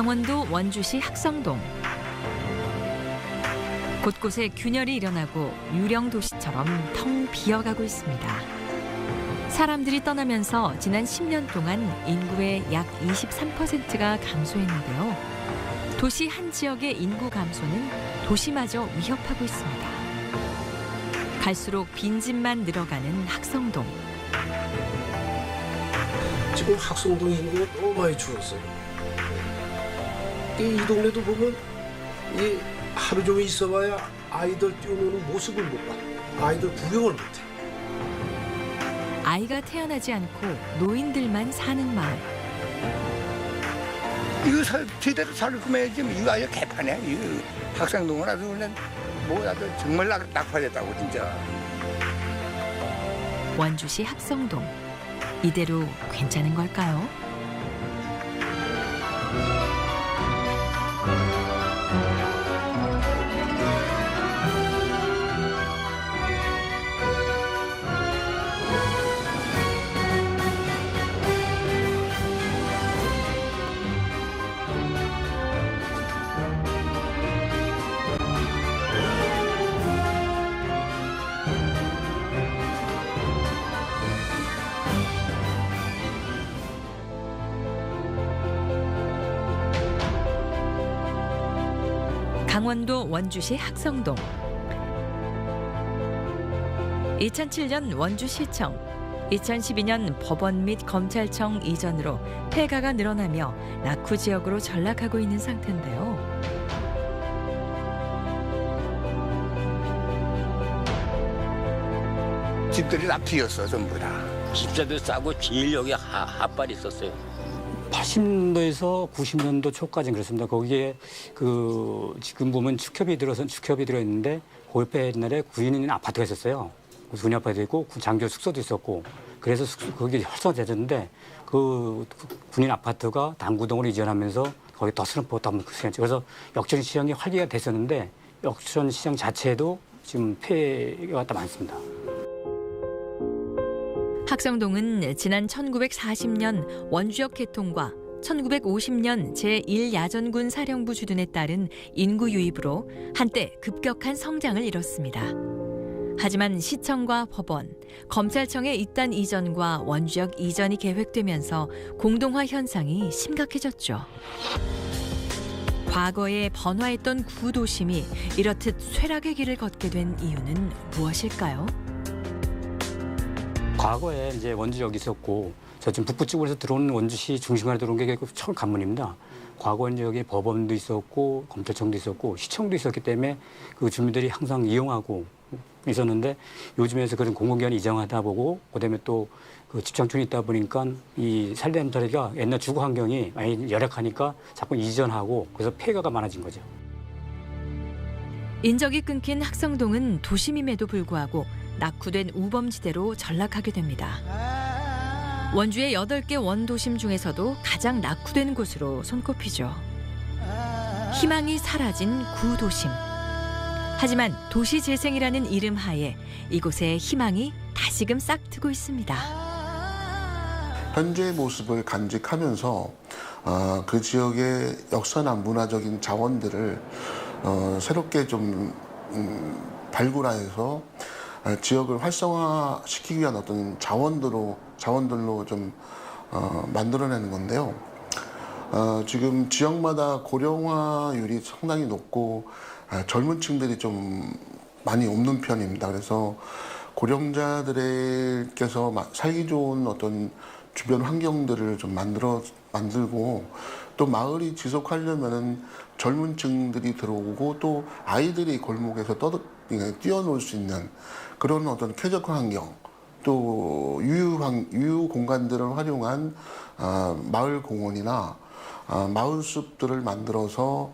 강원도 원주시 학성동. 곳곳에 균열이 일어나고 유령 도시처럼 텅 비어가고 있습니다. 사람들이 떠나면서 지난 10년 동안 인구의 약 23%가 감소했는데요. 도시 한 지역의 인구 감소는 도시마저 위협하고 있습니다. 갈수록 빈집만 늘어가는 학성동. 지금 학성동 인구가 너무 많이 줄었어요. 이 동네도 보면 하루 종일 있어봐야 아이들 뛰어노는 모습을 못 봐. 아이들 구경을 못 해. 아이가 태어나지 않고 노인들만 사는 마을. 이거 제대로 살 거면 지금 이거 아주 개판이야. 이거 학생동은 아주 그냥 뭐라도 정말 낙파됐다고 진짜. 원주시 학성동. 이대로 괜찮은 걸까요? 강원도 원주시 학성동. 2007년 원주시청, 2012년 법원 및 검찰청 이전으로 폐가가 늘어나며 낙후 지역으로 전락하고 있는 상태인데요. 집들이 다 비었어 전부 다. 집세도 싸고 제일 여기 핫발이 있었어요. 80년도에서 90년도 초까지는 그렇습니다. 거기에 지금 보면 축협이 들어있는데 그 옆에 옛날에 군인 아파트가 있었어요. 군인 아파트도 있고 장교 숙소도 있었고 그래서 거기 활성화됐는데 그 군인 아파트가 당구동으로 이전하면서 거기 더 슬럼프가 그래서 역전 시장이 활기가 됐었는데 역전 시장 자체도 지금 폐해가 많습니다. 학성동은 지난 1940년 원주역 개통과 1950년 제1야전군 사령부 주둔에 따른 인구 유입으로 한때 급격한 성장을 이뤘습니다. 하지만 시청과 법원, 검찰청의 입단 이전과 원주역 이전이 계획되면서 공동화 현상이 심각해졌죠. 과거에 번화했던 구도심이 이렇듯 쇠락의 길을 걷게 된 이유는 무엇일까요? 과거에 이제 원주역이 있었고 저쪽 북부 쪽으로 들어오는 원주시 중심가로 들어온 게 처음 관문입니다. 과거에는 여기 법원도 있었고 검찰청도 있었고 시청도 있었기 때문에 그 주민들이 항상 이용하고 있었는데 요즘에서 그런 공공기관이 이전하다 보고 그다음에 또 그 집장촌이 있다 보니까 이 살림 자리가 옛날 주거 환경이 많이 열악하니까 자꾸 이전하고 그래서 폐가가 많아진 거죠. 인적이 끊긴 학성동은 도심임에도 불구하고 낙후된 우범지대로 전락하게 됩니다. 원주의 8개 원도심 중에서도 가장 낙후된 곳으로 손꼽히죠. 희망이 사라진 구도심. 하지만 도시재생이라는 이름 하에 이곳에 희망이 다시금 싹트고 있습니다. 현재의 모습을 간직하면서 그 지역의 역사나 문화적인 자원들을 새롭게 좀 발굴해서 지역을 활성화시키기 위한 어떤 자원들로 좀 만들어내는 건데요. 지금 지역마다 고령화율이 상당히 높고 젊은 층들이 좀 많이 없는 편입니다. 그래서 고령자들께서 살기 좋은 어떤 주변 환경들을 좀 만들고 또 마을이 지속하려면은 젊은 층들이 들어오고 또 아이들이 골목에서 뛰어놀 수 있는 그런 어떤 쾌적한 환경 또 유유 공간들을 활용한 마을 공원이나 마을 숲들을 만들어서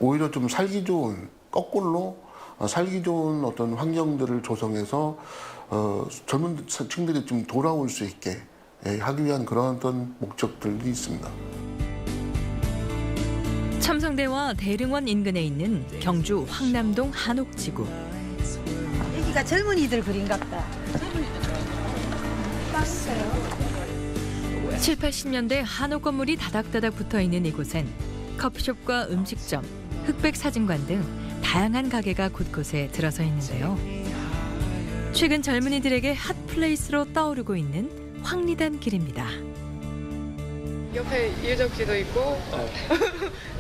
오히려 좀 살기 좋은 거꾸로 살기 좋은 어떤 환경들을 조성해서 젊은 층들이 좀 돌아올 수 있게 하기 위한 그런 어떤 목적들이 있습니다. 첨성대와 대릉원 인근에 있는 경주 황남동 한옥지구. 여기가 젊은이들 그림 같다. 7, 80년대 한옥 건물이 다닥다닥 붙어있는 이곳엔 커피숍과 음식점, 흑백 사진관 등 다양한 가게가 곳곳에 들어서 있는데요. 최근 젊은이들에게 핫플레이스로 떠오르고 있는 황리단 길입니다. 옆에 유적지도 있고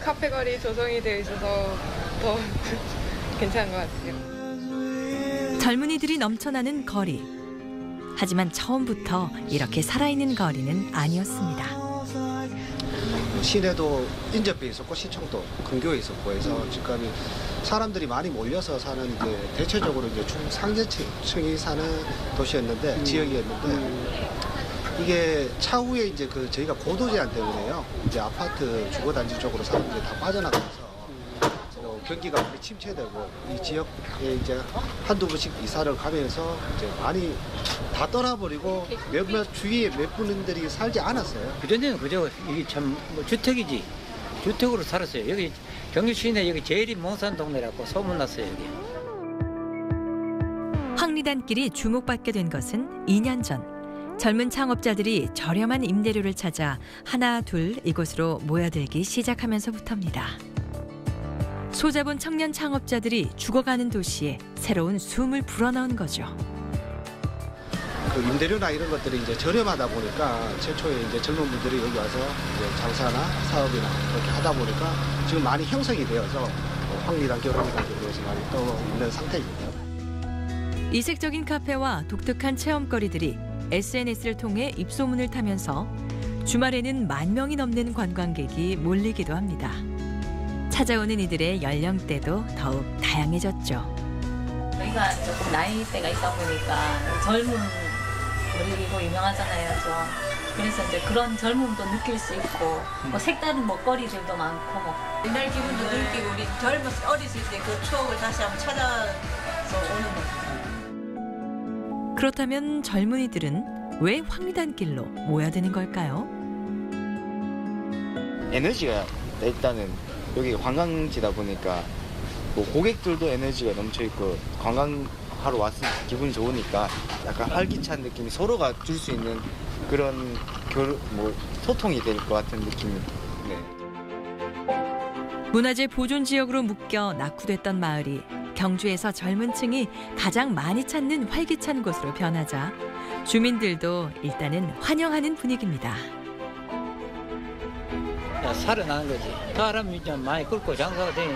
카페 거리 조성이 되어 있어서 더 괜찮은 것 같아요. 젊은이들이 넘쳐나는 거리. 하지만 처음부터 이렇게 살아있는 거리는 아니었습니다. 시내도 인접해 있었고 시청도 근교에 있었고 해서 지금 사람들이 많이 몰려서 사는 이제 대체적으로 이제 중상계층이 사는 도시였는데 지역이었는데 이게 차후에 이제 그 저희가 고도 제한 때문에요. 이제 아파트 주거단지 쪽으로 사람들이 다 빠져나가서 경기가 많이 침체되고 이 지역에 이제 한두 번씩 이사를 가면서 이제 많이 다 떠나버리고 몇몇 주위에 몇 분들이 살지 않았어요. 그전에는 그저 이게 참 뭐 주택이지. 주택으로 살았어요. 여기 경주 시내 여기 제일이 몽산 동네라고 소문났어요, 여기. 황리단길이 주목받게 된 것은 2년 전. 젊은 창업자들이 저렴한 임대료를 찾아 하나 둘 이곳으로 모여들기 시작하면서부터입니다. 소자본 청년 창업자들이 죽어가는 도시에 새로운 숨을 불어넣은 거죠. 그 임대료나 이런 것들이 이제 저렴하다 보니까 최초에 이제 젊은 분들이 여기 와서 이제 장사나 사업이나 그렇게 하다 보니까 지금 많이 형성이 되어서 황리단길 쪽에서 많이 떠 있는 상태입니다. 이색적인 카페와 독특한 체험거리들이 SNS를 통해 입소문을 타면서 주말에는 10,000명이 넘는 관광객이 몰리기도 합니다. 찾아오는 이들의 연령대도 더욱 다양해졌죠. 저희가 조금 나이대가 있다 보니까 젊은 우리고 유명하잖아요. 그래서 이제 그런 젊음도 느낄 수 있고 뭐 색다른 먹거리들도 많고 뭐. 옛날 기분도 느끼고 우리 젊었을 어렸을 때 그 추억을 다시 한번 찾아서 오는 거죠. 그렇다면 젊은이들은 왜 황리단길로 모여드는 걸까요? 에너지가 일단은 여기 관광지다 보니까 뭐 고객들도 에너지가 넘쳐 있고 관광하러 왔으면 기분이 좋으니까 약간 활기찬 느낌이 서로가 줄 수 있는 그런 소통이 될 것 같은 느낌이. 네. 문화재 보존 지역으로 묶여 낙후됐던 마을이 경주에서 젊은 층이 가장 많이 찾는 활기찬 곳으로 변하자 주민들도 일단은 환영하는 분위기입니다. 야, 살아나는 거지. 사람이 좀 많이 끌고 장사가 되니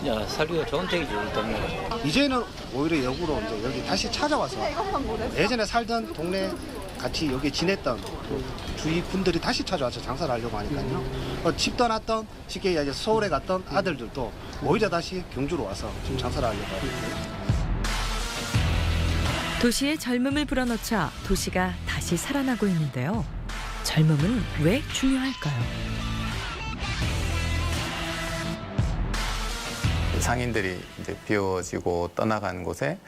야, 살기가 좋은 택이지, 이 동네가. 이제는 오히려 역으로 이제 여기 다시 찾아와서 예전에 살던 동네 같이 여기 지냈던 주위 분들이 다시 찾아와서 장사를 하려고 하니까요. 집 떠났던 쉽게 이제 서울에 갔던 아들들도 오히려 다시 경주로 와서 지금 장사를 하려고 하거든요. 도시의 젊음을 불어넣자 도시가 다시 살아나고 있는데요. 젊음은 왜 중요할까요? 상인들이 이제 비워지고 떠나간 곳에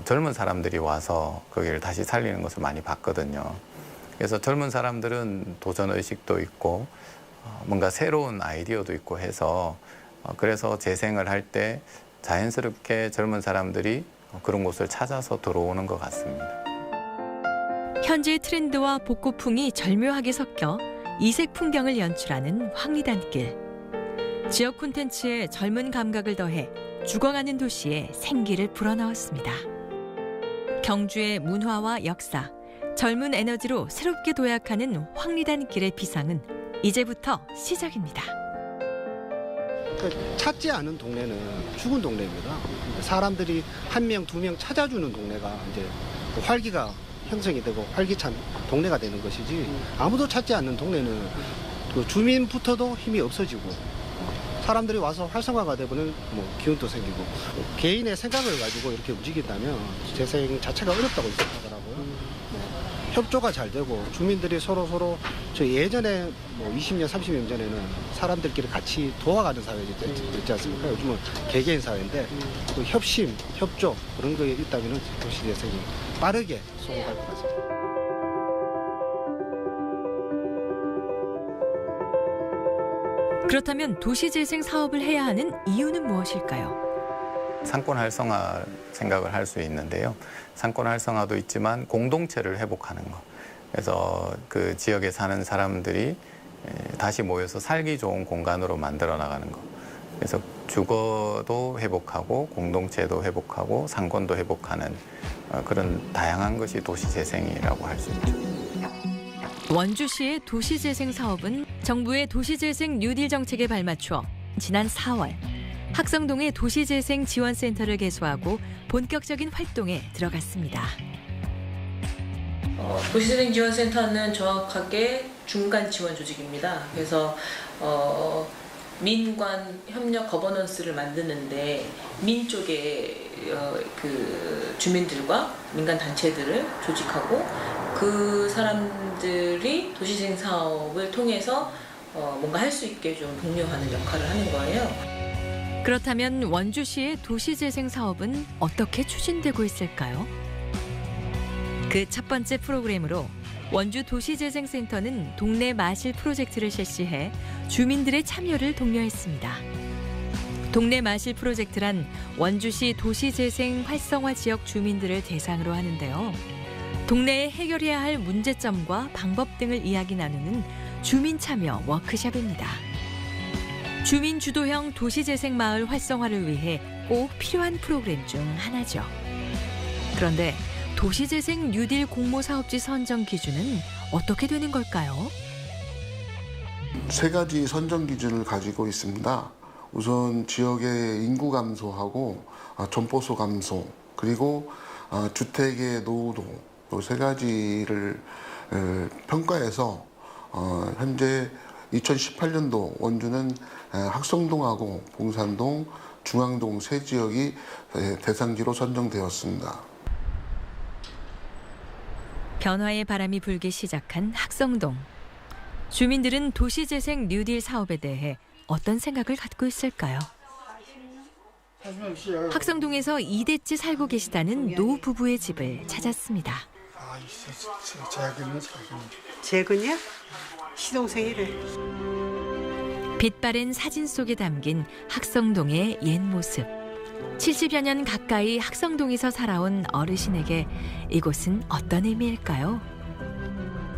젊은 사람들이 와서 거기를 다시 살리는 것을 많이 봤거든요. 그래서 젊은 사람들은 도전 의식도 있고 뭔가 새로운 아이디어도 있고 해서 그래서 재생을 할 때 자연스럽게 젊은 사람들이 그런 곳을 찾아서 들어오는 것 같습니다. 현재의 트렌드와 복고풍이 절묘하게 섞여 이색 풍경을 연출하는 황리단길. 지역 콘텐츠에 젊은 감각을 더해 죽어가는 도시에 생기를 불어넣었습니다. 경주의 문화와 역사, 젊은 에너지로 새롭게 도약하는 황리단길의 비상은 이제부터 시작입니다. 찾지 않은 동네는 죽은 동네입니다. 사람들이 한 명, 두 명 찾아주는 동네가 이제 활기가 형성이 되고 활기찬 동네가 되는 것이지 아무도 찾지 않는 동네는 그 주민부터도 힘이 없어지고 사람들이 와서 활성화가 되면 뭐 기운도 생기고 개인의 생각을 가지고 이렇게 움직인다면 재생 자체가 어렵다고 생각하더라고요. 협조가 잘 되고 주민들이 서로 저 예전에 뭐 20년, 30년 전에는 사람들끼리 같이 도와가는 사회였지 않습니까? 요즘은 개개인 사회인데 그 협심, 협조 그런 거에 있다면 도시 재생이 빠르게 성공할 것 같습니다. 그렇다면 도시재생 사업을 해야 하는 이유는 무엇일까요? 상권 활성화 생각을 할 수 있는데요. 상권 활성화도 있지만 공동체를 회복하는 것. 그래서 그 지역에 사는 사람들이 다시 모여서 살기 좋은 공간으로 만들어 나가는 거. 그래서 주거도 회복하고 공동체도 회복하고 상권도 회복하는 그런 다양한 것이 도시재생이라고 할 수 있죠. 원주시의 도시재생 사업은 정부의 도시재생 뉴딜 정책에 발맞춰 지난 4월 학성동의 도시재생 지원센터를 개소하고 본격적인 활동에 들어갔습니다. 도시재생 지원센터는 정확하게 중간 지원 조직입니다. 그래서 민관 협력 거버넌스를 만드는데 민 쪽에 그 주민들과 민간 단체들을 조직하고 그 사람들이 도시재생 사업을 통해서 뭔가 할 수 있게 좀 독려하는 역할을 하는 거예요. 그렇다면 원주시의 도시재생 사업은 어떻게 추진되고 있을까요? 그 첫 번째 프로그램으로 원주 도시재생센터는 동네 마실 프로젝트를 실시해 주민들의 참여를 독려했습니다. 동네 마실 프로젝트란 원주시 도시재생 활성화 지역 주민들을 대상으로 하는데요. 동네에 해결해야 할 문제점과 방법 등을 이야기 나누는 주민 참여 워크숍입니다. 주민 주도형 도시재생 마을 활성화를 위해 꼭 필요한 프로그램 중 하나죠. 그런데 도시재생 뉴딜 공모사업지 선정 기준은 어떻게 되는 걸까요? 3가지 선정 기준을 가지고 있습니다. 우선 지역의 인구 감소하고 점포수 감소, 그리고 주택의 노후도, 이 3가지를 평가해서 현재 2018년도 원주는 학성동하고 봉산동, 중앙동 3지역이 대상지로 선정되었습니다. 변화의 바람이 불기 시작한 학성동. 주민들은 도시재생 뉴딜 사업에 대해 어떤 생각을 갖고 있을까요? 학성동에서 2대째 살고 계시다는 노 부부의 집을 찾았습니다. 재근이야? 시동생이래. 빛바랜 사진 속에 담긴 학성동의 옛 모습. 70여 년 가까이 학성동에서 살아온 어르신에게 이곳은 어떤 의미일까요?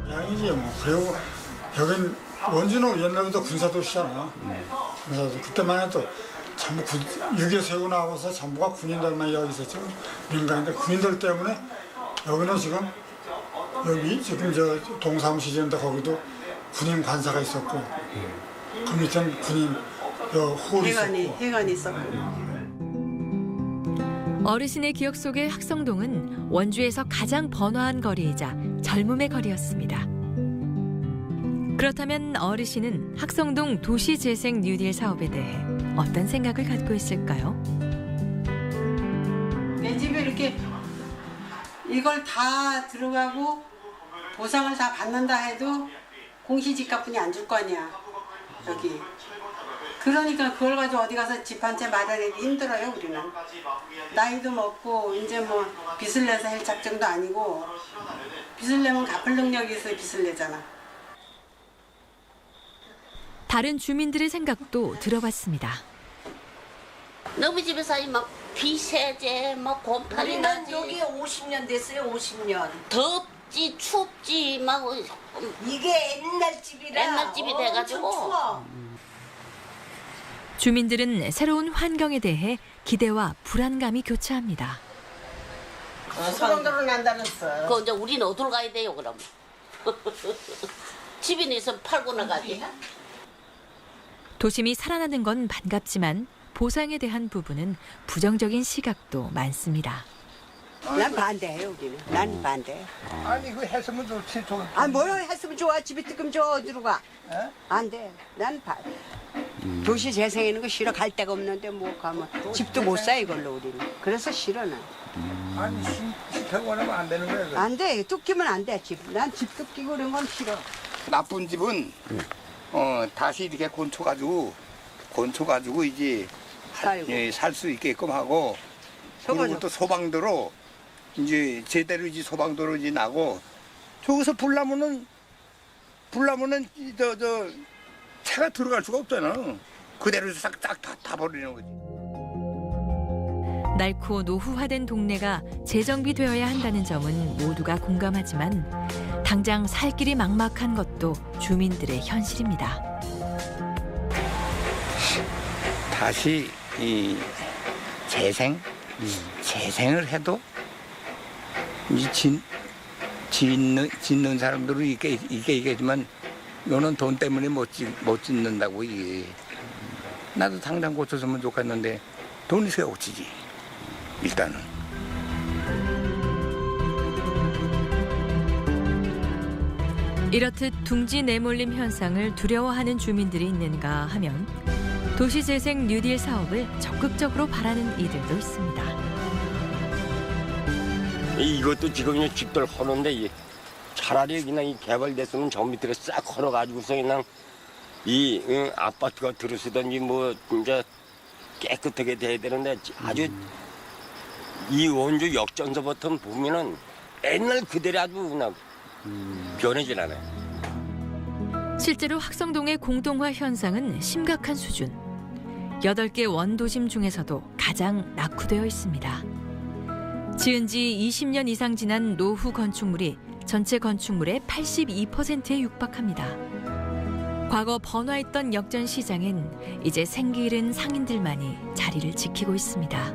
양이지 뭐. 그리고 여긴 원주는 옛날부터 군사도시잖아. 군사도시. 그때만 해도 전부 6.25 세우고 나와서 전부가 군인들만 여기 있었죠. 민간인들 군인들 때문에 여기는 지금 저 동사무실 지는데 거기도 군인 관사가 있었고 그 밑에는 군인 홀이 있었고 해관이 있었고. 어르신의 기억 속의 학성동은 원주에서 가장 번화한 거리이자 젊음의 거리였습니다. 그렇다면 어르신은 학성동 도시재생 뉴딜 사업에 대해 어떤 생각을 갖고 있을까요? 내 집에 이렇게 이걸 다 들어가고 보상을 다 받는다 해도 공시지가뿐이 안 줄 거 아니야, 여기. 그러니까 그걸 가지고 어디 가서 집 한 채 마련하기 힘들어요, 우리는. 나이도 먹고 이제 뭐 빚을 내서 할 작정도 아니고 빚을 내면 갚을 능력이 있어야 빚을 내잖아. 다른 주민들의 생각도 들어봤습니다. 너희 집에서 막 비세제, 막 곰팡이 나지. 여기 50년 됐어요, 50년. 덥지, 춥지, 막 이게 옛날 집이라. 옛날 집이 돼가지고. 추워. 주민들은 새로운 환경에 대해 기대와 불안감이 교차합니다. 소방도로 난다면서. 그 이제 우리는 어디로 가야 돼요, 그럼? 집이 있으면 팔고 나가지. 도심이 살아나는 건 반갑지만 보상에 대한 부분은 부정적인 시각도 많습니다. 난 반대해요, 우리는. 난 반대. 아니 그 했으면 좋지. 뭘 했으면 좋아. 집이 뜨끔 저 어디로 가? 안 돼. 난 반대. 도시 재생하는 거 싫어. 갈 데가 없는데 뭐 가면 집도 못 사 이걸로 우리는. 그래서 싫어 난. 아니 시켜고 하면 안 되는 거야. 안 돼. 뚝기면 안 돼. 집. 난 집 뚝기고 그런 건 싫어. 나쁜 집은 다시 이렇게 곤쳐가지고 이제 살 수 있게끔 하고 그리고 또 소방도로 이제 제대로 이제 소방도로 이제 나고 저기서 불나면은 저 차가 들어갈 수가 없잖아. 그대로 싹 다 버리는 거지. 낡고 노후화된 동네가 재정비되어야 한다는 점은 모두가 공감하지만 당장 살 길이 막막한 것도 주민들의 현실입니다. 다시 이 재생을 해도 이 짓는 사람들은 이게 있겠지만 이거는 돈 때문에 못 짓는다고 이게. 나도 당장 고쳤으면 좋겠는데 돈이 새 없지 일단은. 이렇듯 둥지 내몰림 현상을 두려워하는 주민들이 있는가 하면 도시재생 뉴딜 사업을 적극적으로 바라는 이들도 있습니다. 이것도 지금 그냥 집들 하는데 차라리 그냥 이 개발됐으면 저 밑으로 싹 걸어가지고서 그냥 이 아파트가 들어서든지 뭐 진짜 깨끗하게 돼야 되는데 아주 이 원주 역전서부터 보면은 옛날 그대로 아주 그냥 변하질 않아요. 실제로 학성동의 공동화 현상은 심각한 수준. 8개 원도심 중에서도 가장 낙후되어 있습니다. 지은 지 20년 이상 지난 노후 건축물이 전체 건축물의 82%에 육박합니다. 과거 번화했던 역전 시장엔 이제 생기 잃은 상인들만이 자리를 지키고 있습니다.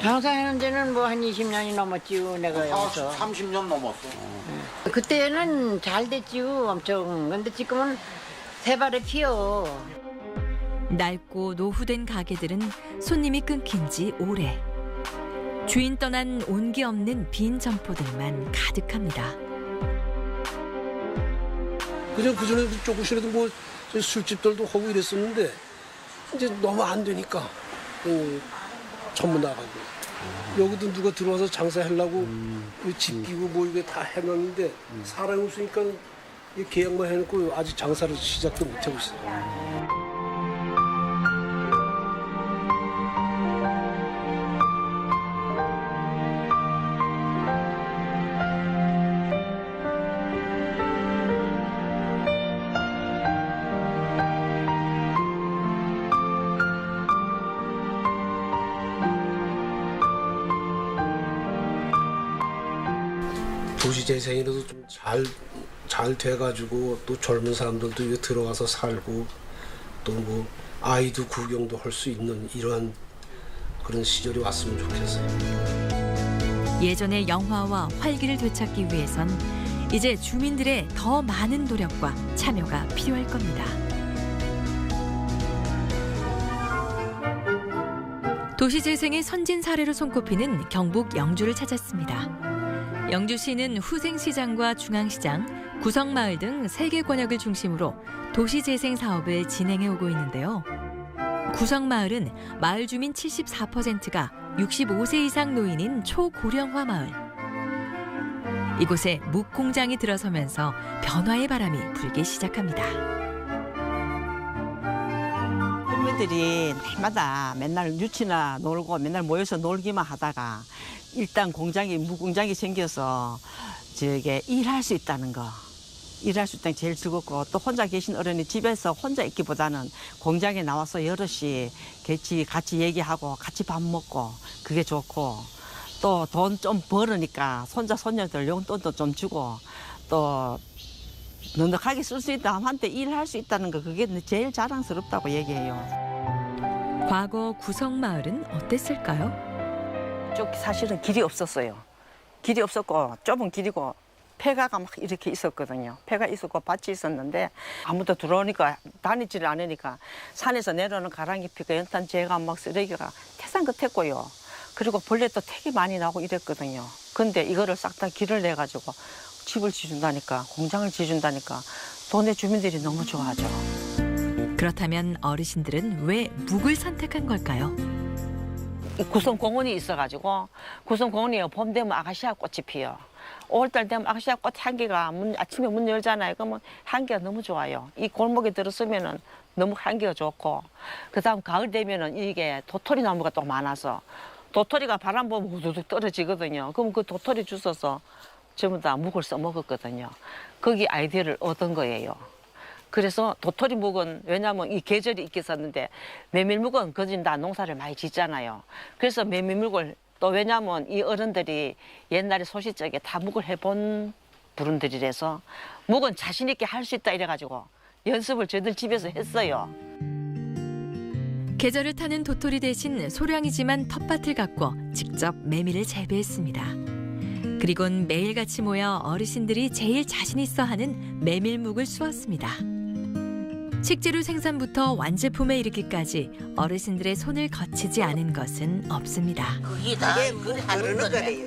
장사하는 데는 뭐 한 20년이 넘었지요, 내가 여기서. 30년 넘었어. 그때는 잘 됐지요, 엄청. 근데 지금은 새발에 피어. 낡고 노후된 가게들은 손님이 끊긴 지 오래. 주인 떠난 온기 없는 빈 점포들만 가득합니다. 그냥 그전에 조금씩이라도 뭐 술집들도 하고 이랬었는데 이제 너무 안 되니까 전부 나가고 여기도 누가 들어와서 장사하려고 집 끼고 뭐 이게 다 해놨는데 사람이 없으니까 계약만 해놓고 아직 장사를 시작도 못 하고 있어요. 도시재생이라도 좀 잘 돼가지고 또 젊은 사람들도 여기 들어와서 살고 또 뭐 아이도 구경도 할 수 있는 이러한 그런 시절이 왔으면 좋겠어요. 예전의 영화와 활기를 되찾기 위해선 이제 주민들의 더 많은 노력과 참여가 필요할 겁니다. 도시재생의 선진 사례로 손꼽히는 경북 영주를 찾았습니다. 영주시는 후생시장과 중앙시장, 구성마을 등 3개 권역을 중심으로 도시재생 사업을 진행해 오고 있는데요. 구성마을은 마을 주민 74%가 65세 이상 노인인 초고령화 마을. 이곳에 묵공장이 들어서면서 변화의 바람이 불기 시작합니다. 국민들이 날마다 맨날 유치나 놀고 맨날 모여서 놀기만 하다가 일단 무공장이 생겨서 저게 일할 수 있다는 거. 일할 수 있다는 게 제일 즐겁고 또 혼자 계신 어른이 집에서 혼자 있기보다는 공장에 나와서 여럿이 같이 얘기하고 같이 밥 먹고 그게 좋고 또 돈 좀 벌으니까 손자 손녀들 용돈도 좀 주고 또 넉넉하게 쓸 수 있다 한테 일할 수 있다는 거 그게 제일 자랑스럽다고 얘기해요. 과거 구성마을은 어땠을까요? 쭉 사실은 길이 없었어요. 길이 없었고 좁은 길이고 폐가가 막 이렇게 있었거든요. 폐가 있었고 밭이 있었는데 아무도 들어오니까 다니지를 않으니까 산에서 내려오는 가랑이 피가 연탄 재가 막 쓰레기가 태산 같았고요. 그리고 벌레도 되게 많이 나고 이랬거든요. 근데 이거를 싹 다 길을 내가지고 집을 지준다니까 공장을 지준다니까 동네 주민들이 너무 좋아하죠. 그렇다면 어르신들은 왜 묵을 선택한 걸까요? 구성공원이 있어가지고 구성공원이요. 봄 되면 아카시아 꽃이 피어. 5월달 되면 아카시아 꽃 향기가 아침에 문 열잖아요. 그러면 향기가 너무 좋아요. 이 골목에 들어서면은 너무 향기가 좋고 그다음 가을 되면은 이게 도토리 나무가 또 많아서 도토리가 바람 보면 우두둑 떨어지거든요. 그럼 그 도토리 주워서 전부 다 묵을 써먹었거든요. 거기 아이디어를 얻은 거예요. 그래서 도토리묵은 왜냐하면 이 계절이 있겠었는데 메밀묵은 거진 다 농사를 많이 짓잖아요. 그래서 메밀묵을 또 왜냐하면 이 어른들이 옛날에 소시적에 다 묵을 해본 분들이라서 묵은 자신 있게 할 수 있다 이래가지고 연습을 저희들 집에서 했어요. 계절을 타는 도토리 대신 소량이지만 텃밭을 가꿔 직접 메밀을 재배했습니다. 그리곤 매일같이 모여 어르신들이 제일 자신 있어 하는 메밀묵을 쑤었습니다. 식재료 생산부터 완제품에 이르기까지 어르신들의 손을 거치지 않은 것은 없습니다. 그게 다 물 하는 거래.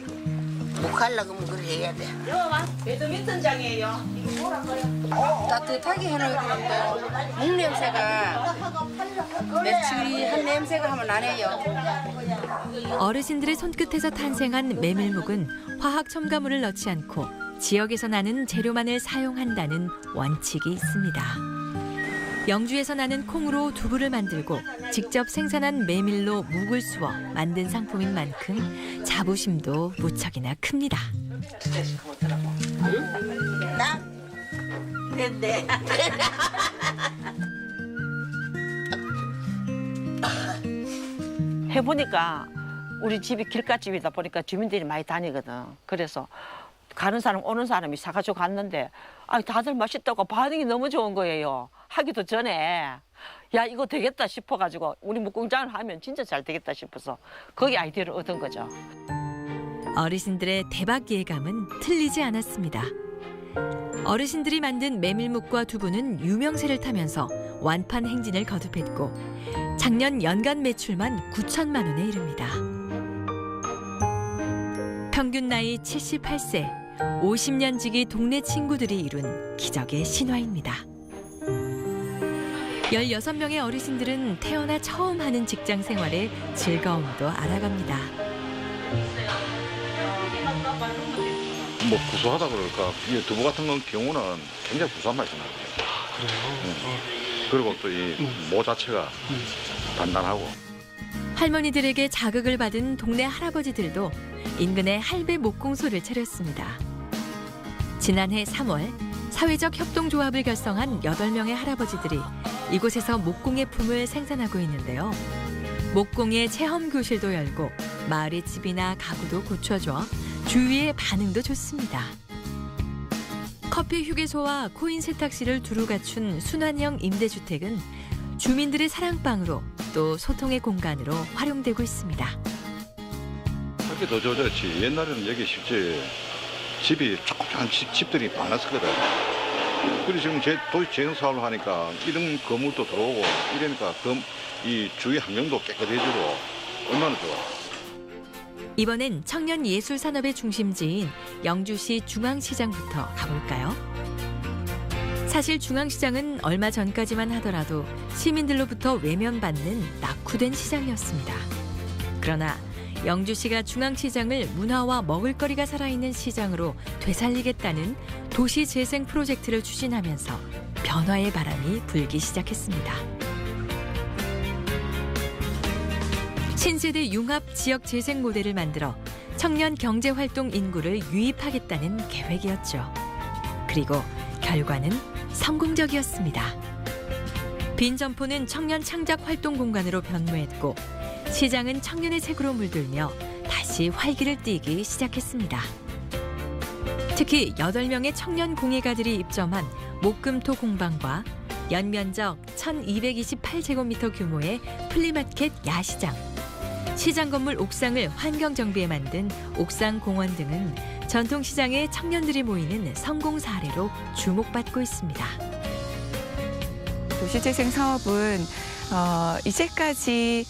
묵하려고 묵을 해야 돼. 여봐, 배드민턴장이에요. 이거 뭐라고요? 따뜻하게 해놓을 건데 묵 냄새가 며칠이 한 냄새가 하면 안 해요. 어르신들의 손끝에서 탄생한 메밀묵은 화학 첨가물을 넣지 않고 지역에서 나는 재료만을 사용한다는 원칙이 있습니다. 영주에서 나는 콩으로 두부를 만들고 직접 생산한 메밀로 묵을 쑤어 만든 상품인 만큼 자부심도 무척이나 큽니다. 나? 됐네. 해보니까 우리 집이 길가집이다 보니까 주민들이 많이 다니거든. 그래서 가는 사람 오는 사람이 사가지고 갔는데 다들 맛있다고 반응이 너무 좋은 거예요. 하기도 전에 야 이거 되겠다 싶어가지고 우리 묵공장을 하면 진짜 잘 되겠다 싶어서 거기 아이디어를 얻은 거죠. 어르신들의 대박 예감은 틀리지 않았습니다. 어르신들이 만든 메밀묵과 두부는 유명세를 타면서 완판 행진을 거듭했고 작년 연간 매출만 9천만 원에 이릅니다. 평균 나이 78세, 50년 지기 동네 친구들이 이룬 기적의 신화입니다. 16명의 어르신들은 태어나 처음 하는 직장 생활의 즐거움도 알아갑니다. 뭐 구수하다 그럴까? 이 두부 같은 건 경우는 굉장히 구수한 맛이 나요. 그래요? 그리고 또 이 모 자체가 단단하고. 할머니들에게 자극을 받은 동네 할아버지들도 인근에 할배 목공소를 차렸습니다. 지난해 3월 사회적 협동조합을 결성한 8명의 할아버지들이 이곳에서 목공예품을 생산하고 있는데요. 목공의 체험교실도 열고 마을의 집이나 가구도 고쳐줘 주위의 반응도 좋습니다. 커피 휴게소와 코인 세탁실을 두루 갖춘 순환형 임대주택은 주민들의 사랑방으로 또 소통의 공간으로 활용되고 있습니다. 그게 더 좋았지. 옛날에는 여기 실제 집이 조그만 집들이 많았었거든. 그리고 지금 도시 재정 사업을 하니까 이런 건물도 들어오고 이러니까 이 주위 환경도 깨끗해지고 얼마나 좋아. 이번엔 청년 예술 산업의 중심지인 영주시 중앙시장부터 가볼까요? 사실 중앙시장은 얼마 전까지만 하더라도 시민들로부터 외면받는 낙후된 시장이었습니다. 그러나 영주시가 중앙시장을 문화와 먹을거리가 살아있는 시장으로 되살리겠다는 도시재생 프로젝트를 추진하면서 변화의 바람이 불기 시작했습니다. 신세대 융합 지역 재생 모델을 만들어 청년 경제활동 인구를 유입하겠다는 계획이었죠. 그리고 결과는 성공적이었습니다. 빈 점포는 청년 창작 활동 공간으로 변모했고 시장은 청년의 색으로 물들며 다시 활기를 띠기 시작했습니다. 특히 8명의 청년 공예가들이 입점한 목금토 공방과 연면적 1228제곱미터 규모의 플리마켓 야시장, 시장 건물 옥상을 환경 정비에 만든 옥상공원 등은 전통시장에 청년들이 모이는 성공 사례로 주목받고 있습니다. 도시재생 사업은 이제까지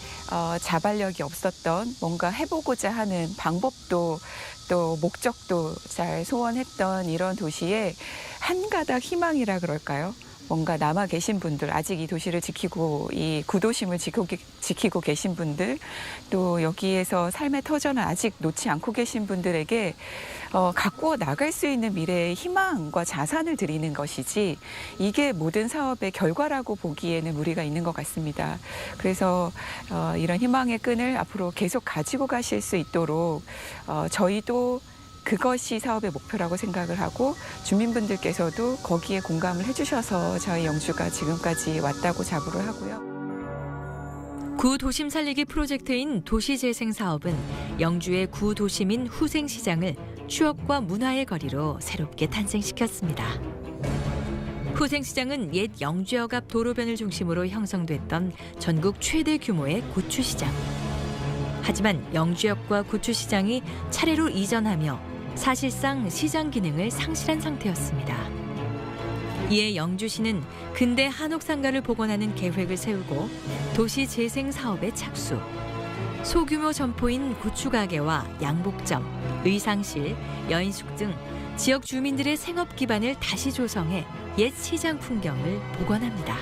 자발력이 없었던 뭔가 해보고자 하는 방법도 또 목적도 잘 소원했던 이런 도시에 한 가닥 희망이라 그럴까요? 뭔가 남아 계신 분들, 아직 이 도시를 지키고 이 구도심을 지키고 계신 분들, 또 여기에서 삶의 터전을 아직 놓지 않고 계신 분들에게 가꾸어 나갈 수 있는 미래의 희망과 자산을 드리는 것이지 이게 모든 사업의 결과라고 보기에는 무리가 있는 것 같습니다. 그래서 이런 희망의 끈을 앞으로 계속 가지고 가실 수 있도록 저희도 그것이 사업의 목표라고 생각을 하고 주민분들께서도 거기에 공감을 해주셔서 저희 영주가 지금까지 왔다고 자부를 하고요. 구도심 살리기 프로젝트인 도시재생 사업은 영주의 구도심인 후생시장을 추억과 문화의 거리로 새롭게 탄생시켰습니다. 후생시장은 옛 영주역 앞 도로변을 중심으로 형성됐던 전국 최대 규모의 고추시장. 하지만 영주역과 고추시장이 차례로 이전하며 사실상 시장 기능을 상실한 상태였습니다. 이에 영주시는 근대 한옥상가를 복원하는 계획을 세우고 도시재생 사업에 착수. 소규모 점포인 고추가게와 양복점, 의상실, 여인숙 등 지역 주민들의 생업 기반을 다시 조성해 옛 시장 풍경을 복원합니다.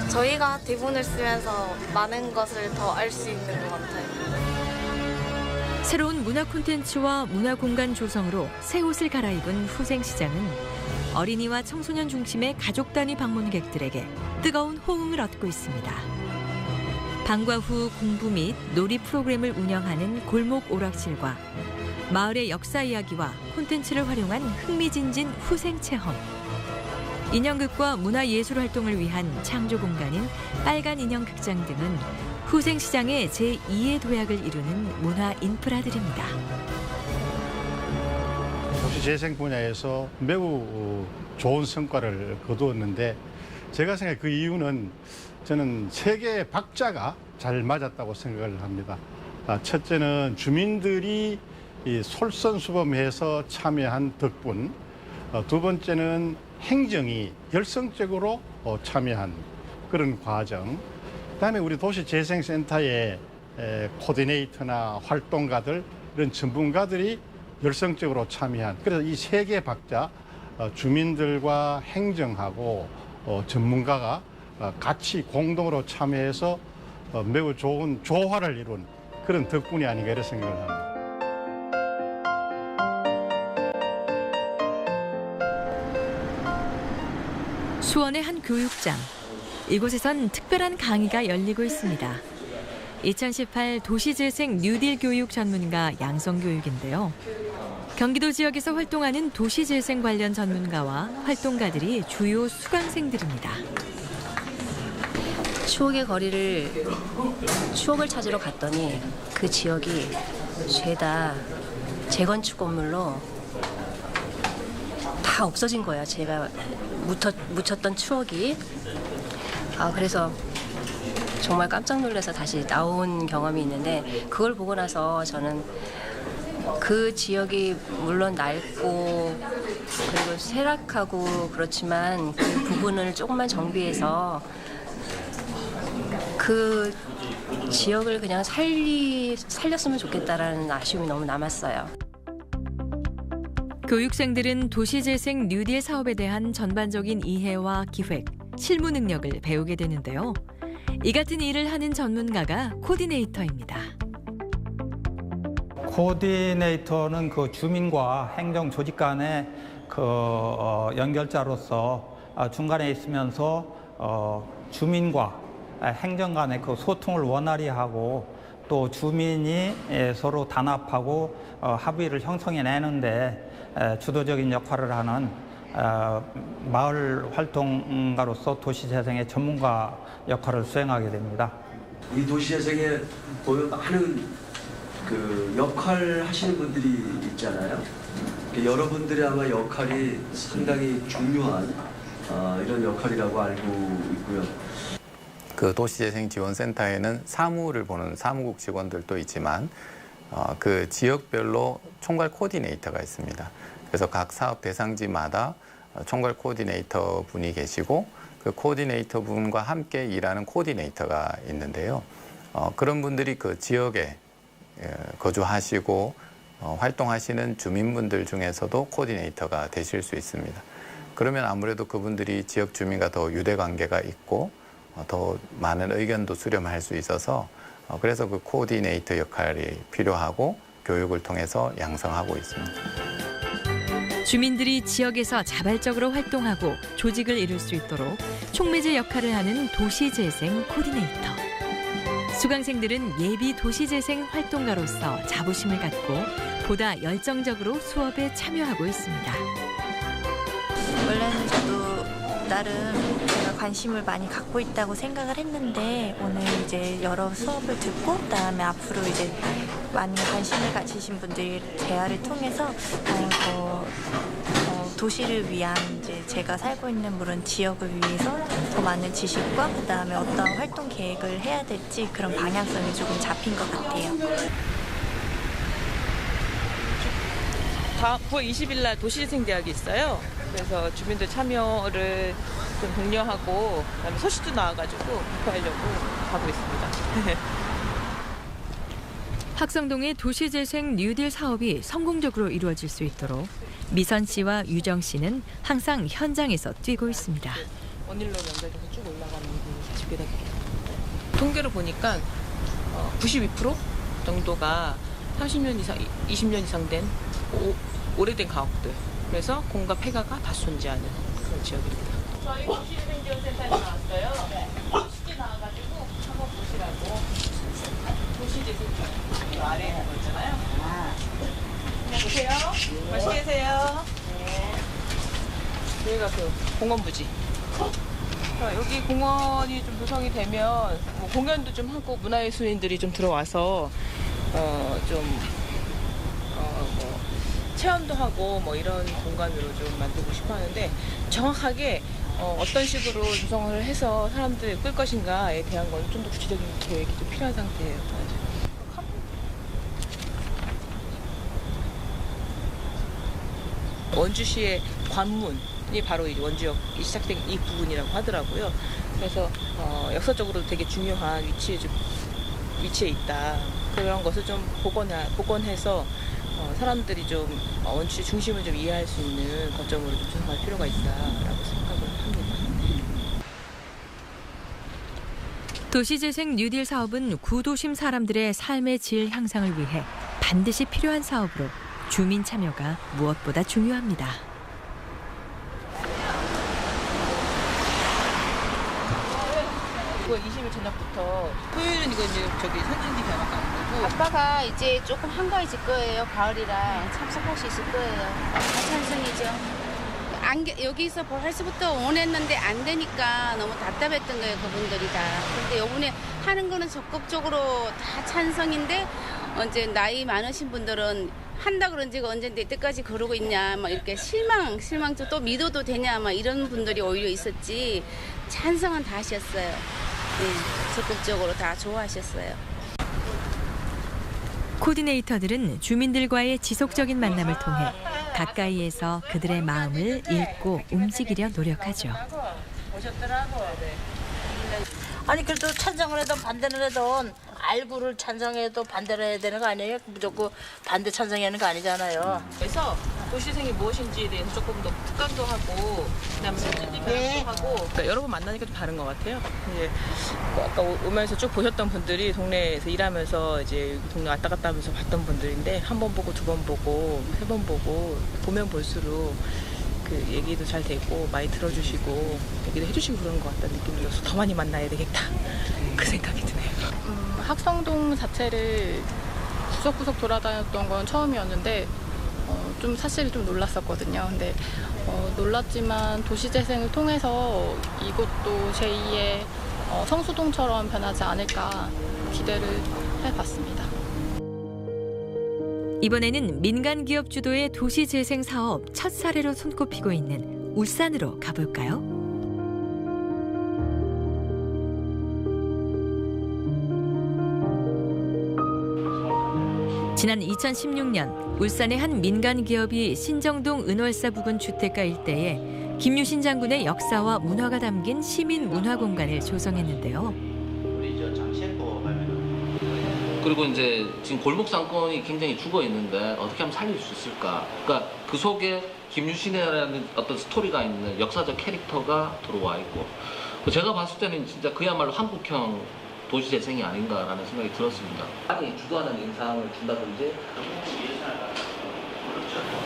저희가 대본을 쓰면서 많은 것을 더 알 수 있는 것 같아요. 새로운 문화 콘텐츠와 문화 공간 조성으로 새 옷을 갈아입은 후생시장은 어린이와 청소년 중심의 가족 단위 방문객들에게 뜨거운 호응을 얻고 있습니다. 방과 후 공부 및 놀이 프로그램을 운영하는 골목 오락실과 마을의 역사 이야기와 콘텐츠를 활용한 흥미진진 후생체험, 인형극과 문화예술 활동을 위한 창조 공간인 빨간 인형 극장 등은 후생시장의 제2의 도약을 이루는 문화 인프라들입니다. 도시재생 분야에서 매우 좋은 성과를 거두었는데 제가 생각해 그 이유는 저는 세 개의 박자가 잘 맞았다고 생각을 합니다. 첫째는 주민들이 솔선수범해서 참여한 덕분, 두 번째는 행정이 열성적으로 참여한 그런 과정, 그다음에 우리 도시재생센터의 코디네이터나 활동가들, 이런 전문가들이 열성적으로 참여한, 그래서 이 세 개의 박자, 주민들과 행정하고 전문가가 같이 공동으로 참여해서 매우 좋은 조화를 이룬 그런 덕분이 아닌가 이런 생각을 합니다. 수원의 한 교육장. 이곳에선 특별한 강의가 열리고 있습니다. 2018 도시재생 뉴딜 교육 전문가 양성교육인데요. 경기도 지역에서 활동하는 도시재생 관련 전문가와 활동가들이 주요 수강생들입니다. 추억의 거리를 추억을 찾으러 갔더니 그 지역이 죄다 재건축 건물로 다 없어진 거예요. 제가 묻혔던 추억이. 그래서 정말 깜짝 놀라서 다시 나온 경험이 있는데, 그걸 보고 나서 저는 그 지역이 물론 낡고 그리고 쇠락하고 그렇지만 그 부분을 조금만 정비해서 그 지역을 그냥 살렸으면 좋겠다라는 아쉬움이 너무 남았어요. 교육생들은 도시재생 뉴딜 사업에 대한 전반적인 이해와 기획, 실무 능력을 배우게 되는데요. 이 같은 일을 하는 전문가가 코디네이터입니다. 코디네이터는 그 주민과 행정 조직 간의 그 연결자로서 중간에 있으면서 주민과 행정 간의 그 소통을 원활히 하고 또 주민이 서로 단합하고 합의를 형성해내는데 주도적인 역할을 하는 마을 활동가로서 도시재생의 전문가 역할을 수행하게 됩니다. 이 도시재생에 보면 많은 그 역할 하시는 분들이 있잖아요. 여러분들의 아마 역할이 상당히 중요한 이런 역할이라고 알고 있고요. 그 도시재생지원센터에는 사무를 보는 사무국 직원들도 있지만 그 지역별로 총괄 코디네이터가 있습니다. 그래서 각 사업 대상지마다 총괄 코디네이터 분이 계시고 그 코디네이터 분과 함께 일하는 코디네이터가 있는데요. 그런 분들이 그 지역에 거주하시고 활동하시는 주민분들 중에서도 코디네이터가 되실 수 있습니다. 그러면 아무래도 그분들이 지역 주민과 더 유대 관계가 있고 더 많은 의견도 수렴할 수 있어서 그래서 그 코디네이터 역할이 필요하고 교육을 통해서 양성하고 있습니다. 주민들이 지역에서 자발적으로 활동하고 조직을 이룰 수 있도록 촉매제 역할을 하는 도시재생 코디네이터. 수강생들은 예비 도시재생 활동가로서 자부심을 갖고 보다 열정적으로 수업에 참여하고 있습니다. 원래는 저도 나름 제가 관심을 많이 갖고 있다고 생각을 했는데 오늘 이제 여러 수업을 듣고 그다음에 앞으로 이제 많은 관심을 가지신 분들이 대화를 통해서 도시를 위한 이제 제가 살고 있는 물론 지역을 위해서 더 많은 지식과 그다음에 어떤 활동 계획을 해야 될지 그런 방향성이 조금 잡힌 것 같아요. 다음 9월 20일 날 도시재생대학이 있어요. 그래서 주민들 참여를 좀 독려하고 그다음에 소식도 나와가지고 발표하려고 하고 있습니다. 학성동의 도시재생 뉴딜 사업이 성공적으로 이루어질 수 있도록 미선 씨와 유정 씨는 항상 현장에서 뛰고 있습니다. 원일로 연결돼서 쭉 올라가는 그 40개 통계를 보니까 92% 정도가 30년 이상, 20년 이상 된 오래된 가옥들. 그래서 공과 폐가가 다수 존재하는 그런 지역입니다. 저희 도시재생지원센터에 나왔어요. 쉽게 나와가지고 한번 보시라고. 도시재생지원 아래에 있는 거 있잖아요. 그냥 보세요. 맛있게 드세요. 여기가 그 공원부지. 여기 공원이 좀 조성이 되면 뭐 공연도 좀 하고 문화예술인들이 좀 들어와서 체험도 하고 뭐 이런 공간으로 좀 만들고 싶어 하는데 정확하게 어떤 식으로 조성을 해서 사람들을 끌 것인가에 대한 건 좀 더 구체적인 계획이 좀 필요한 상태예요. 원주시의 관문이 바로 이 원주역이 시작된 이 부분이라고 하더라고요. 그래서 역사적으로 되게 중요한 위치에 있다. 그런 것을 좀 복원해서 사람들이 좀 원주시 중심을 좀 이해할 수 있는 거점으로 좀 조성할 필요가 있다라고 생각을 합니다. 도시재생 뉴딜 사업은 구도심 사람들의 삶의 질 향상을 위해 반드시 필요한 사업으로 주민 참여가 무엇보다 중요합니다. 9월 20일 저녁부터 토요일은 이거 이제 선진지 견학 가는 거고 아빠가 이제 조금 한가해질 거예요. 가을이라 참석할 수 있을 거예요. 찬성이죠. 여기서 벌써부터 원했는데 안 되니까 너무 답답했던 거예요. 그분들이 다. 근데 이번에 하는 거는 적극적으로 다 찬성인데 이제 나이 많으신 분들은 한다 그런 지가 언젠데 이때까지 그러고 있냐 막 이렇게 실망 또 믿어도 되냐 막 이런 분들이 오히려 있었지 찬성은 다 하셨어요. 네, 적극적으로 다 좋아하셨어요. 코디네이터들은 주민들과의 지속적인 만남을 통해 가까이에서 그들의 마음을 읽고 움직이려 노력하죠. 아니 그래도 찬성을 해도 반대를 해도 알고를 찬성해도 반대를 해야 되는 거 아니에요? 무조건 반대 찬성하는 거 아니잖아요. 그래서 도시재생이 무엇인지에 대해서 조금 더 특강도 하고 그다음에 선진지 교육도 하고 그러니까 여러 번 만나니까 좀 다른 것 같아요. 이제 아까 오면서 쭉 보셨던 분들이 동네에서 일하면서 이제 동네 왔다 갔다 하면서 봤던 분들인데 한 번 보고 두 번 보고 세 번 보고 보면 볼수록 그 얘기도 잘 되고 많이 들어주시고 얘기도 해주시고 그런 것 같다는 느낌이 들어서 더 많이 만나야 되겠다 그 생각이 드네요. 학성동 자체를 구석구석 돌아다녔던 건 처음이었는데 좀 사실 좀 놀랐었거든요. 근데 놀랐지만 도시재생을 통해서 이곳도 제2의 성수동처럼 변하지 않을까 기대를 해봤습니다. 이번에는 민간 기업 주도의 도시재생 사업 첫 사례로 손꼽히고 있는 울산으로 가볼까요? 지난 2016년 울산의 한 민간 기업이 신정동 은월사 부근 주택가 일대에 김유신 장군의 역사와 문화가 담긴 시민 문화 공간을 조성했는데요. 그리고 이제 지금 골목 상권이 굉장히 죽어 있는데 어떻게 하면 살릴 수 있을까? 그러니까 그 속에 김유신이라는 어떤 스토리가 있는 역사적 캐릭터가 들어와 있고 제가 봤을 때는 진짜 그야말로 한국형 도시재생이 아닌가라는 생각이 들었습니다. 많이 주도하는 인상을 준다든지.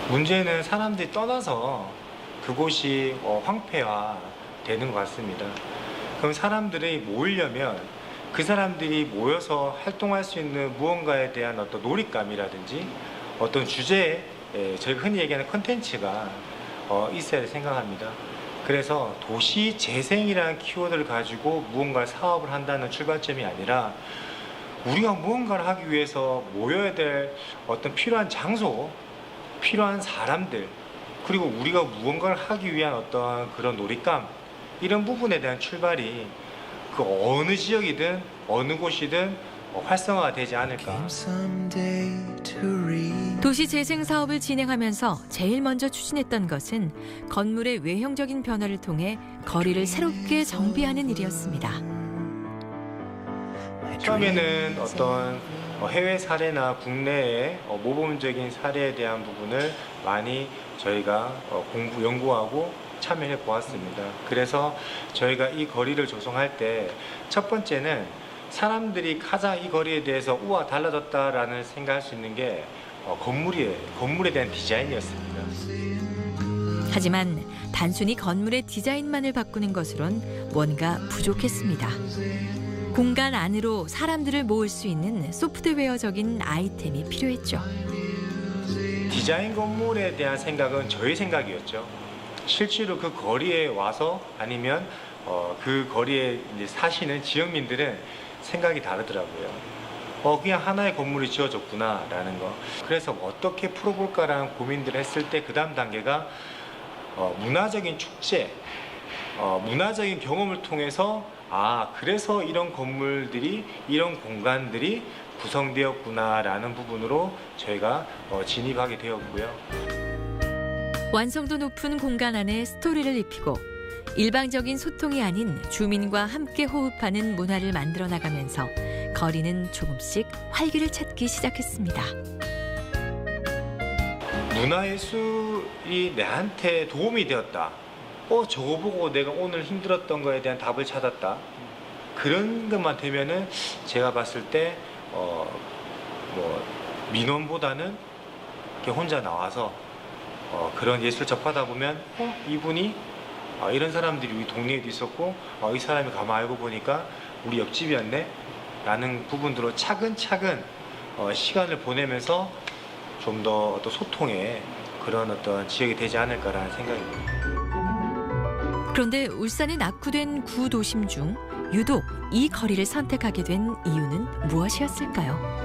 문제는 사람들이 떠나서 그곳이 황폐화 되는 것 같습니다. 그럼 사람들이 모이려면 그 사람들이 모여서 활동할 수 있는 무언가에 대한 어떤 놀잇감이라든지 어떤 주제에 저희가 흔히 얘기하는 컨텐츠가 있어야 생각합니다. 그래서 도시 재생이라는 키워드를 가지고 무언가 사업을 한다는 출발점이 아니라 우리가 무언가를 하기 위해서 모여야 될 어떤 필요한 장소, 필요한 사람들, 그리고 우리가 무언가를 하기 위한 어떤 그런 놀잇감, 이런 부분에 대한 출발이 그 어느 지역이든 어느 곳이든 활성화가 되지 않을까. 도시 재생 사업을 진행하면서 제일 먼저 추진했던 것은 건물의 외형적인 변화를 통해 거리를 새롭게 정비하는 일이었습니다. 처음에는 어떤 해외 사례나 국내의 모범적인 사례에 대한 부분을 많이 저희가 연구하고 참여해 보았습니다. 그래서 저희가 이 거리를 조성할 때 첫 번째는 사람들이 가장 이 거리에 대해서 우와 달라졌다라는 생각할 수 있는 게 건물에 대한 디자인이었습니다. 하지만 단순히 건물의 디자인만을 바꾸는 것으론 뭔가 부족했습니다. 공간 안으로 사람들을 모을 수 있는 소프트웨어적인 아이템이 필요했죠. 디자인 건물에 대한 생각은 저의 생각이었죠. 실제로 그 거리에 와서 아니면 그 거리에 이제 사시는 지역민들은 생각이 다르더라고요. 그냥 하나의 건물이 지어졌구나라는 거. 그래서 어떻게 풀어볼까라는 고민들을 했을 때 그 다음 단계가 문화적인 축제, 문화적인 경험을 통해서 그래서 이런 건물들이, 이런 공간들이 구성되었구나라는 부분으로 저희가 진입하게 되었고요. 완성도 높은 공간 안에 스토리를 입히고 일방적인 소통이 아닌 주민과 함께 호흡하는 문화를 만들어 나가면서 거리는 조금씩 활기를 찾기 시작했습니다. 문화예술이 내한테 도움이 되었다. 저거 보고 내가 오늘 힘들었던 거에 대한 답을 찾았다. 그런 것만 되면은 제가 봤을 때 민원보다는 이렇게 혼자 나와서 그런 예술 접하다 보면 이분이 이런 사람들이 우리 동네에도 있었고 이 사람이 가만 알고 보니까 우리 옆집이었네 라는 부분들로 차근차근 시간을 보내면서 좀 더 소통의 그런 어떤 지역이 되지 않을까라는 생각입니다. 그런데 울산에 낙후된 구도심 중 유독 이 거리를 선택하게 된 이유는 무엇이었을까요?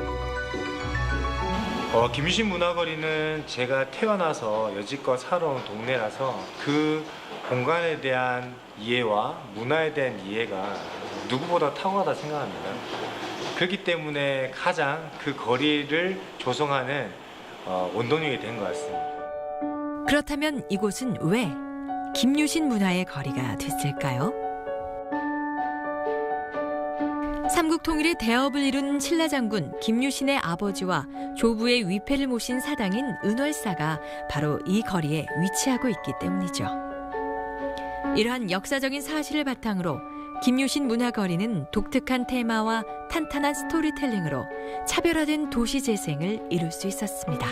김유신 문화거리는 제가 태어나서 여지껏 살아온 동네라서 그 공간에 대한 이해와 문화에 대한 이해가 누구보다 탁월하다 생각합니다. 그렇기 때문에 가장 그 거리를 조성하는 원동력이 된 것 같습니다. 그렇다면 이곳은 왜 김유신 문화의 거리가 됐을까요? 삼국통일의 대업을 이룬 신라장군 김유신의 아버지와 조부의 위패를 모신 사당인 은월사가 바로 이 거리에 위치하고 있기 때문이죠. 이러한 역사적인 사실을 바탕으로 김유신 문화거리는 독특한 테마와 탄탄한 스토리텔링으로 차별화된 도시 재생을 이룰 수 있었습니다.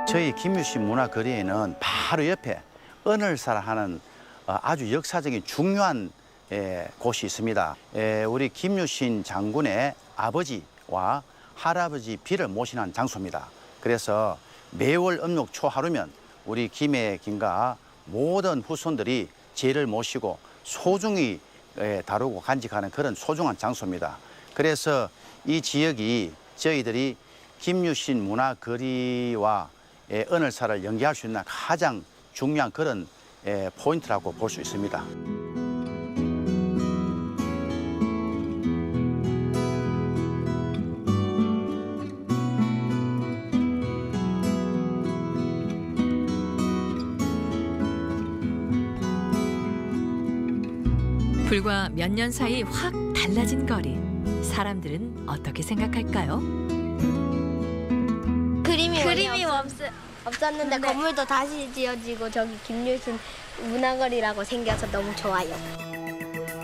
저희 김유신 문화거리에는 바로 옆에 은월사라 하는 아주 역사적인 중요한 곳이 있습니다. 우리 김유신 장군의 아버지와 할아버지 비를 모시는 장소입니다. 그래서 매월 음력 초하루면 우리 김해 김가 모든 후손들이 제를 모시고 소중히 다루고 간직하는 그런 소중한 장소입니다. 그래서 이 지역이 저희들이 김유신 문화거리와 은월사를 연계할 수 있는 가장 중요한 그런 포인트라고 볼 수 있습니다. 불과 몇 년 사이 확 달라진 거리. 사람들은 어떻게 생각할까요? 그림이 없었는데 건물도 다시 지어지고 저기 김유신 문화거리라고 생겨서 너무 좋아요.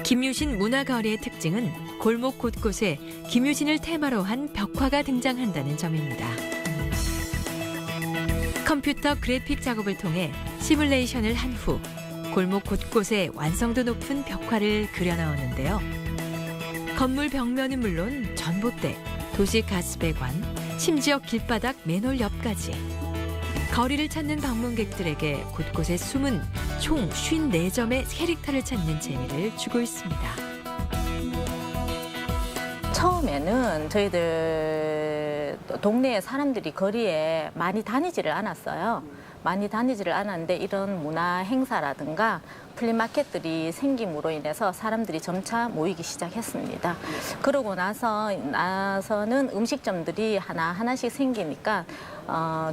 김유신 문화거리의 특징은 골목 곳곳에 김유신을 테마로 한 벽화가 등장한다는 점입니다. 컴퓨터 그래픽 작업을 통해 시뮬레이션을 한 후 골목 곳곳에 완성도 높은 벽화를 그려나오는데요. 건물 벽면은 물론 전봇대, 도시 가스배관, 심지어 길바닥 맨홀 옆까지 거리를 찾는 방문객들에게 곳곳에 숨은 총 54점의 캐릭터를 찾는 재미를 주고 있습니다. 처음에는 저희들 동네에 사람들이 거리에 많이 다니지를 않았어요. 많이 다니지를 않았는데 이런 문화 행사라든가 플리마켓들이 생김으로 인해서 사람들이 점차 모이기 시작했습니다. 그러고 나서는 음식점들이 하나씩 생기니까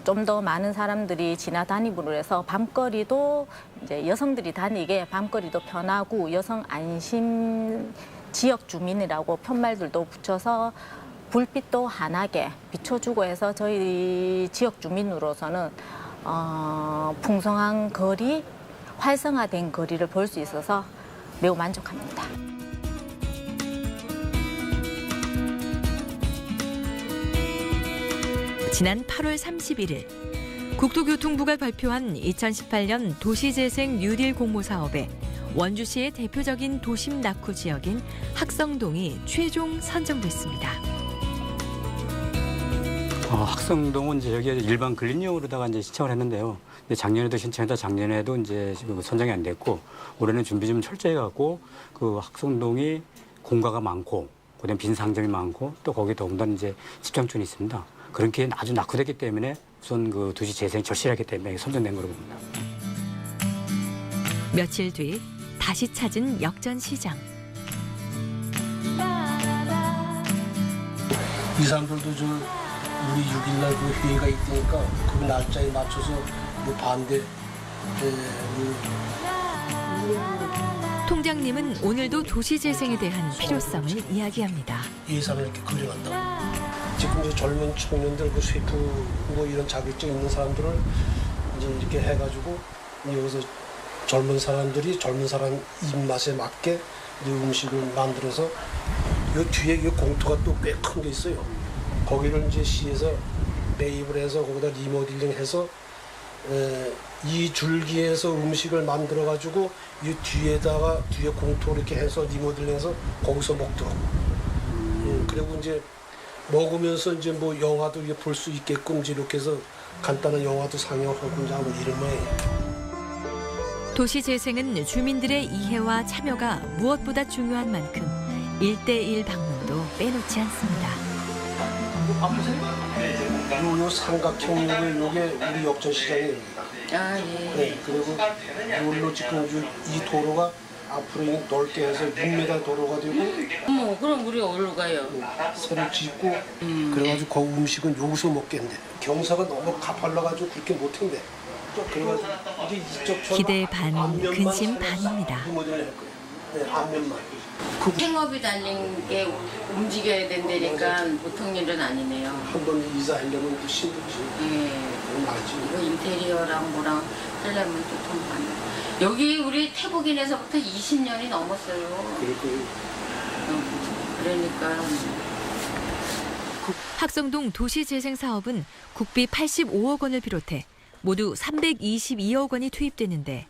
좀 더 많은 사람들이 지나다니므로 해서 밤거리도 이제 여성들이 다니게 밤거리도 편하고 여성 안심 지역 주민이라고 편말들도 붙여서 불빛도 환하게 비춰주고 해서 저희 지역 주민으로서는 풍성한 거리, 활성화된 거리를 볼 수 있어서 매우 만족합니다. 지난 8월 31일 국토교통부가 발표한 2018년 도시재생 뉴딜 공모 사업에 원주시의 대표적인 도심 낙후 지역인 학성동이 최종 선정됐습니다. 학성동은 이제 여기 일반 근린용으로다가 이제 신청을 했는데요. 근데 작년에도 신청했다 작년에도 이제 지금 선정이 안 됐고 올해는 준비 좀 철저히 갖고 그 학성동이 공가가 많고 그다음 빈 상점이 많고 또 거기 더군다나 이제 집장촌이 있습니다. 그렇게 아주 낙후됐기 때문에 우선 그 도시 재생이 절실하기 때문에 선정된 거로 봅니다. 며칠 뒤 다시 찾은 역전시장. 이 사람들도 우리 6일날 그 회의가 있으니까 그 날짜에 맞춰서 뭐 반대. 통장님은 오늘도 도시재생에 대한 필요성을 이야기합니다. 예산을 이렇게 그려간다고. 지금 이제 젊은 청년들 그 셰프 뭐 이런 자격증 있는 사람들을 이제 이렇게 해가지고 여기서 젊은 사람들이 젊은 사람 입맛에 맞게 음식을 만들어서 이 뒤에 이 공터가 또 꽤 큰 게 있어요. 거기를 이제 시에서 매입을 해서 거기다 리모델링해서 이 줄기에서 음식을 만들어 가지고 이 뒤에 공터 이렇게 해서 리모델링해서 거기서 먹더라고. 그리고 이제 먹으면서 이제 뭐 영화도 볼 수 있게끔 이렇게 해서 간단한 영화도 상영하고 하고 이런 모양이에요. 도시재생은 주민들의 이해와 참여가 무엇보다 중요한 만큼 1:1 방문도 빼놓지 않습니다. 요 삼각형 요게 우리 역전시장이에요. 아, 예. 네, 그리고 요로 지금 이 도로가 앞으로 넓게 해서 6m 도로가 되고. 어머, 그럼 우리 어디로 가요? 새로 짓고 그래가지고 거기 음식은 여기서 먹겠는데 경사가 너무 가팔라가지고 그렇게 못한대. 그래가지고 이제 이쪽 기대 반, 근심 반입니다. 네, 앞면만. 생업이 달린 게 움직여야 된다니까 보통 일은 아니네요. 한 번 이사하려면 또 힘들지. 예. 이거 인테리어랑 뭐랑 하려면 또 돈 많이. 여기 우리 태국인에서부터 20년이 넘었어요. 그러니까. 학성동 도시재생 사업은 국비 85억 원을 비롯해 모두 322억 원이 투입되는데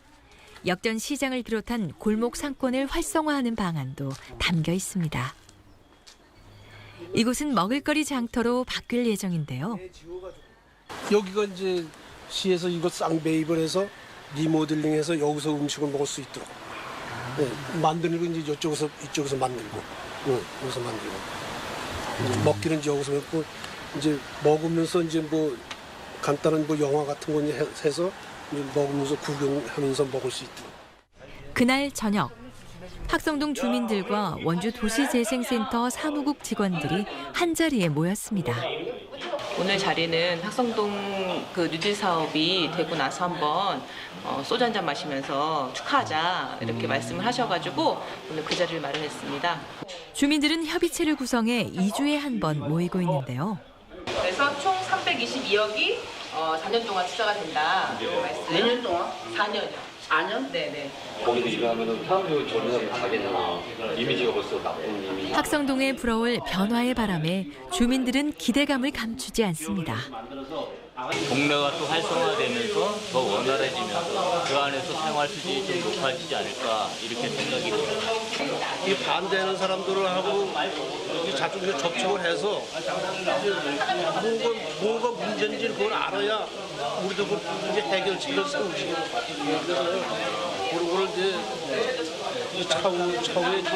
역전 시장을 비롯한 골목 상권을 활성화하는 방안도 담겨 있습니다. 이곳은 먹을거리 장터로 바뀔 예정인데요. 여기가 이제 시에서 이거 쌍 매입을 해서 리모델링해서 여기서 음식을 먹을 수 있도록. 네, 만드는 건 이제 이쪽에서 만들고, 여기서 만들고. 이제 먹기는 이제 여기서 먹고, 이제 먹으면서 이제 뭐 간단한 뭐 영화 같은 거 해서 이제 먹으면서 구경하면서 먹을 수 있도록. 그날 저녁 학성동 주민들과 원주 도시재생센터 사무국 직원들이 한자리에 모였습니다. 오늘 자리는 학성동 그 뉴딜 사업이 되고 나서 한번 소주 한잔 마시면서 축하하자 이렇게 말씀을 하셔가지고 오늘 그 자리를 마련했습니다. 주민들은 협의체를 구성해 2주에 한 번 모이고 있는데요. 그래서 총 322억이 4년 동안 투자가 된다. 몇 년 동안? 4년이요. 4년? 네네. 거기 드시면 사람들이 전혀 가겠나 이미지가 벌써 나쁜 이미지. 학성동에 불어올 변화의 바람에 주민들은 기대감을 감추지 않습니다. 동네가 또 활성화되면서 더 원활해지면서 그 안에서 생활 수준이 좀 높아지지 않을까 이렇게 생각이 듭니다. 이 반대하는 사람들하고 자주 접촉을 해서 뭐가 문제인지 그걸 알아야 우리도 그 이제 해결책을 세우지. 그래서 그런 걸 이제 차후에 이제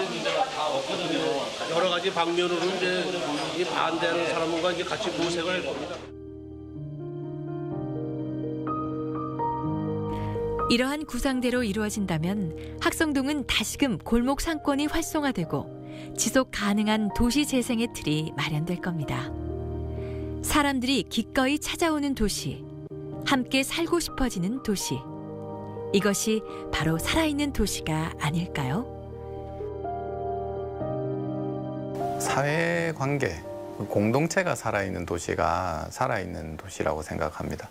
여러 가지 방면으로 이제 이 반대하는 사람과 이제 같이 모색을 할 겁니다. 이러한 구상대로 이루어진다면 학성동은 다시금 골목 상권이 활성화되고 지속 가능한 도시 재생의 틀이 마련될 겁니다. 사람들이 기꺼이 찾아오는 도시, 함께 살고 싶어지는 도시. 이것이 바로 살아있는 도시가 아닐까요? 사회관계, 공동체가 살아있는 도시가 살아있는 도시라고 생각합니다.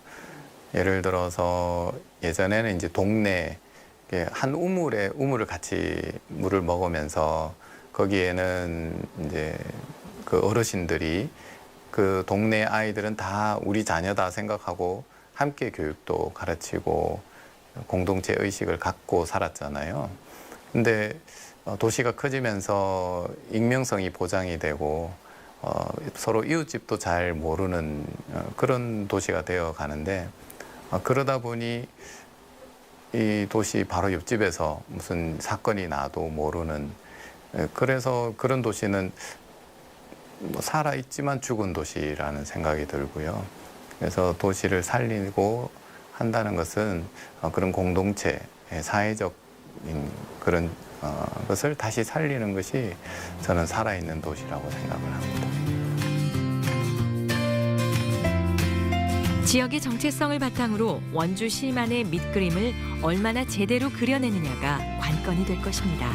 예를 들어서 예전에는 이제 동네 한 우물을 같이 물을 먹으면서 거기에는 이제 그 어르신들이 그 동네 아이들은 다 우리 자녀다 생각하고 함께 교육도 가르치고 공동체 의식을 갖고 살았잖아요. 근데 도시가 커지면서 익명성이 보장이 되고 서로 이웃집도 잘 모르는 그런 도시가 되어 가는데 그러다 보니 이 도시 바로 옆집에서 무슨 사건이 나도 모르는 그래서 그런 도시는 살아있지만 죽은 도시라는 생각이 들고요. 그래서 도시를 살리고 한다는 것은 그런 공동체, 사회적인 그런 것을 다시 살리는 것이 저는 살아있는 도시라고 생각을 합니다. 지역의 정체성을 바탕으로 원주시만의 밑그림을 얼마나 제대로 그려내느냐가 관건이 될 것입니다.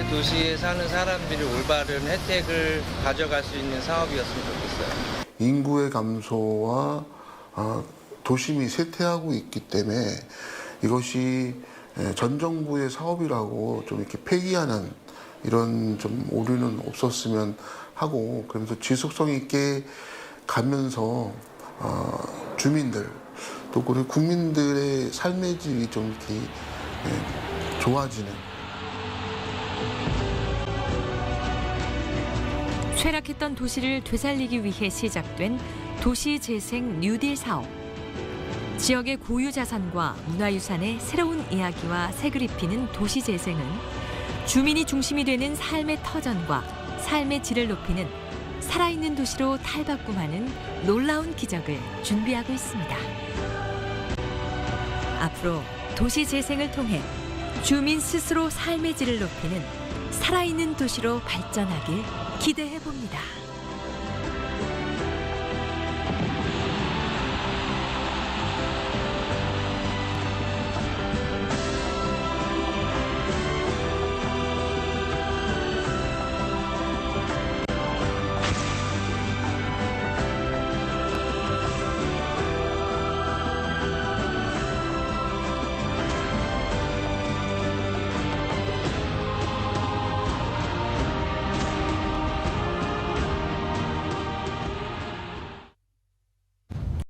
도시에 사는 사람들이 올바른 혜택을 가져갈 수 있는 사업이었으면 좋겠어요. 인구의 감소와 도심이 쇠퇴하고 있기 때문에 이것이 전 정부의 사업이라고 좀 이렇게 폐기하는 이런 좀 오류는 없었으면 하고 그러면서 지속성 있게 가면서 주민들 또 그리고 국민들의 삶의 질이 좀 이렇게 좋아지는. 쇠락했던 도시를 되살리기 위해 시작된 도시재생 뉴딜 사업. 지역의 고유 자산과 문화유산의 새로운 이야기와 색을 입히는 도시재생은 주민이 중심이 되는 삶의 터전과 삶의 질을 높이는 살아있는 도시로 탈바꿈하는 놀라운 기적을 준비하고 있습니다. 앞으로 도시재생을 통해 주민 스스로 삶의 질을 높이는 살아있는 도시로 발전하길 기대해 봅니다.